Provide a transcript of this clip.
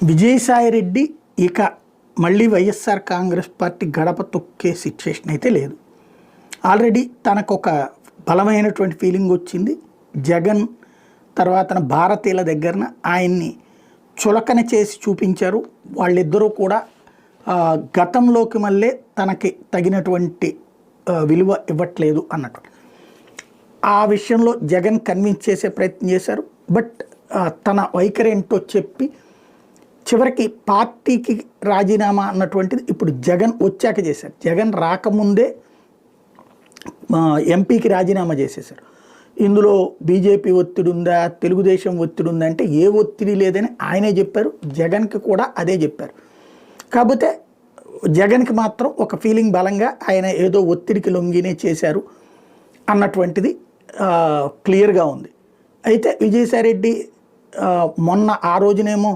విజయసాయిరెడ్డి ఇక మళ్ళీ వైఎస్ఆర్ కాంగ్రెస్ పార్టీ గడప తొక్కే సిచ్యువేషన్ అయితే లేదు. ఆల్రెడీ తనకు ఒక బలమైనటువంటి ఫీలింగ్ వచ్చింది. జగన్ తర్వాత భారతీయుల దగ్గరన ఆయన్ని చులకన చేసి చూపించారు. వాళ్ళిద్దరూ కూడా గతంలోకి మళ్ళీ తనకి తగినటువంటి విలువ ఇవ్వట్లేదు అన్నట్టు ఆ విషయంలో జగన్ కన్విన్స్ చేసే ప్రయత్నం చేశారు. బట్ తన వైఖరి ఏంటో చెప్పి చివరికి పార్టీకి రాజీనామా అన్నటువంటిది ఇప్పుడు జగన్ వచ్చాక చేశారు. జగన్ రాకముందే ఎంపీకి రాజీనామా చేసేశారు. ఇందులో బీజేపీ ఒత్తిడి ఉందా, తెలుగుదేశం ఒత్తిడి ఉందా అంటే ఏ ఒత్తిడి లేదని ఆయనే చెప్పారు. జగన్కి కూడా అదే చెప్పారు. కాకపోతే జగన్కి మాత్రం ఒక ఫీలింగ్ బలంగా ఆయన ఏదో ఒత్తిడికి లొంగినే చేశారు అన్నటువంటిది క్లియర్గా ఉంది. అయితే విజయసాయిరెడ్డి మొన్న ఆ రోజునేమో